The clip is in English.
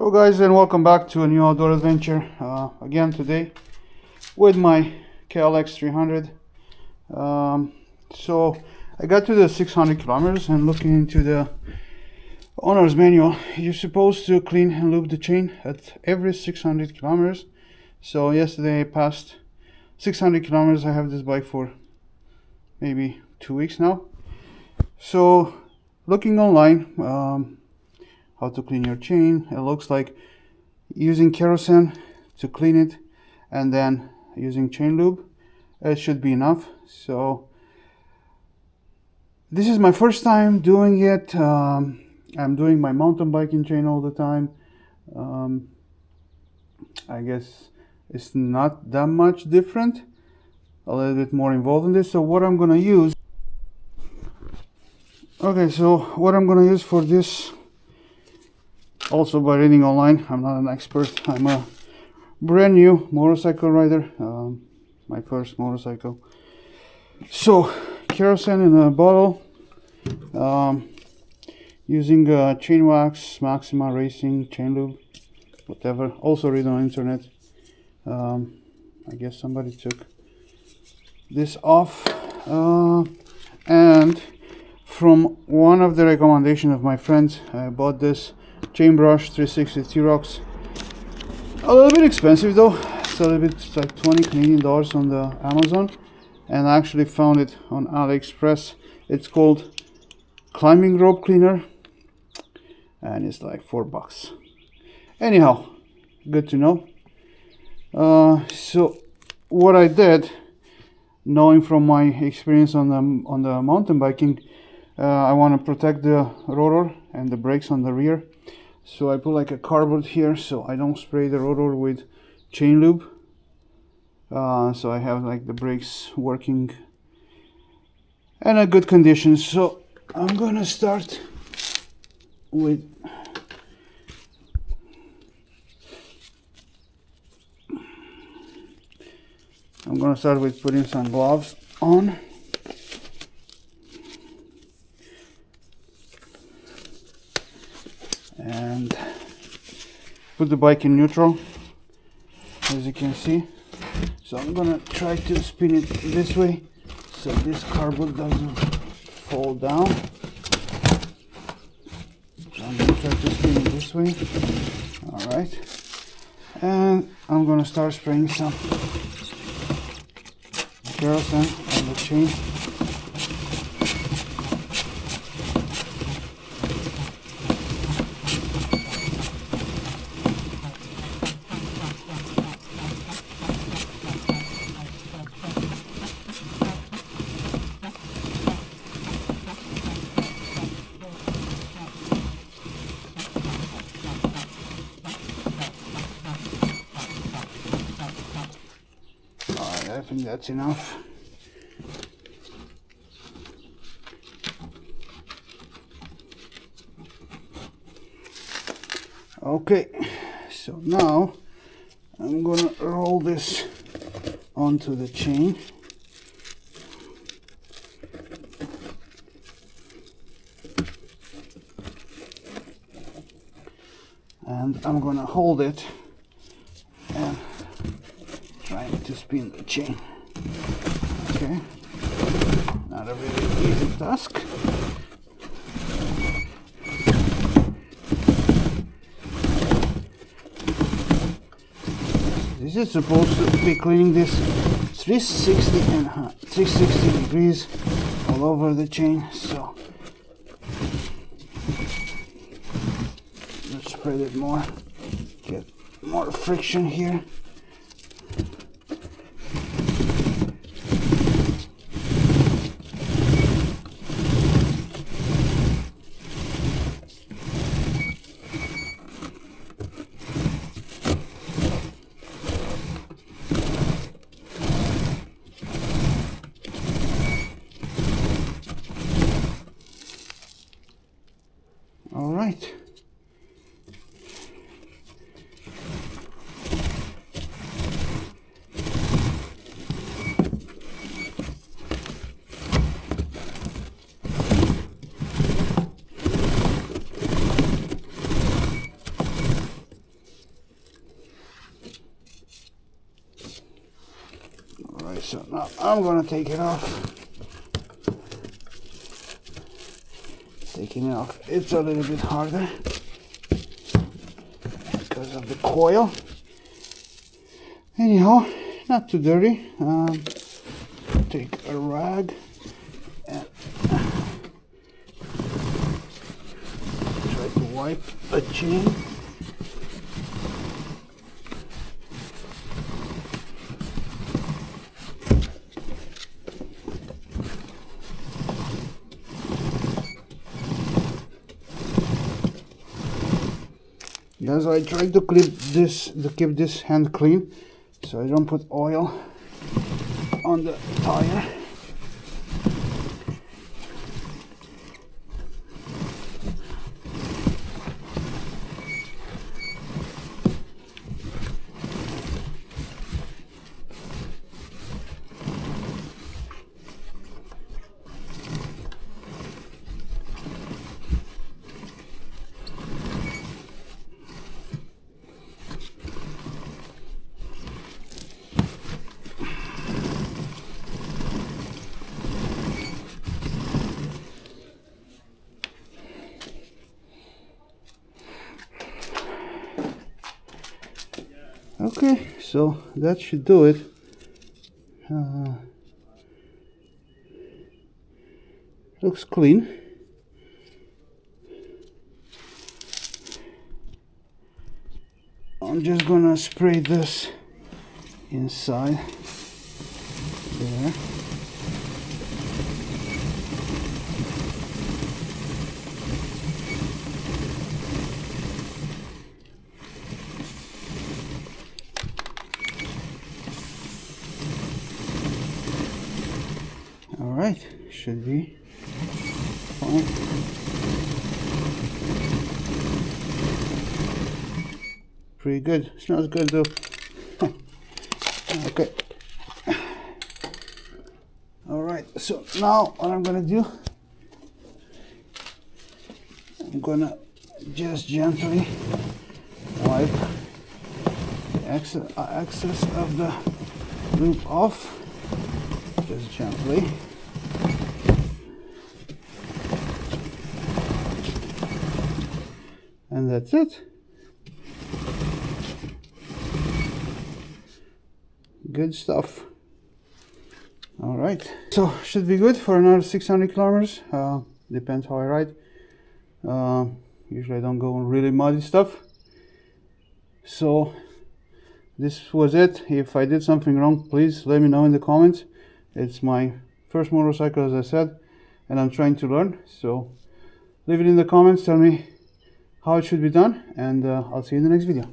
Hello guys, and welcome back to a new outdoor adventure. Again today with my KLX300. So I got to the 600 kilometers and looking into the owner's manual, you're supposed to clean and lube the chain at every 600 kilometers. So yesterday I passed 600 kilometers. I have this bike for maybe 2 weeks now. So looking online, how to clean your chain, it looks like using kerosene to clean it and then using chain lube, it should be enough. So this is my first time doing it. I'm doing my mountain biking chain all the time. I guess it's not that much different, a little bit more involved in this. So what I'm gonna use, for this, also by reading online, I'm not an expert, I'm a brand new motorcycle rider, my first motorcycle. So kerosene in a bottle, using chain wax, Maxima Racing, chain lube, whatever. Also read on internet. I guess somebody took this off, and from one of the recommendations of my friends, I bought this chain brush 360 T-Rocks. A little bit expensive though, it's a little bit, it's like 20 Canadian dollars on the Amazon, and I actually found it on AliExpress. It's called climbing rope cleaner and it's like $4. Anyhow, good to know. So what I did, knowing from my experience on the mountain biking, I want to protect the rotor and the brakes on the rear. So I put like a cardboard here so I don't spray the rotor with chain lube. So I have like the brakes working in a good condition. So I'm gonna start with putting some gloves on. And put the bike in neutral, as you can see. So I'm gonna try to spin it this way so this cardboard doesn't fall down. So I'm gonna try to spin it this way. Alright, and I'm gonna start spraying some kerosene on the chain. I think that's enough. Okay, so now I'm gonna roll this onto the chain. And I'm gonna hold it and trying to spin the chain. Okay, not a really easy task. This is supposed to be cleaning this 360 degrees all over the chain. So let's spread it more, get more friction here. All right. So now I'm gonna take it off. Taking it off, it's a little bit harder because of the coil. Anyhow, not too dirty. Take a rag and try to wipe a chain. As I try to keep this hand clean, so I don't put oil on the tire. Okay, so that should do it. Looks clean. I'm just gonna spray this inside there. Alright, should be fine. Pretty good. Smells good though. Okay. Alright, so now what I'm gonna do, I'm gonna just gently wipe the excess of the lube off. Just gently. And that's it. Good stuff. All right, so should be good for another 600 kilometers. Depends how I ride. Usually I don't go on really muddy stuff. So this was it. If I did something wrong, please let me know in the comments. It's my first motorcycle, as I said, and I'm trying to learn. So leave it in the comments, tell me how it should be done, and I'll see you in the next video.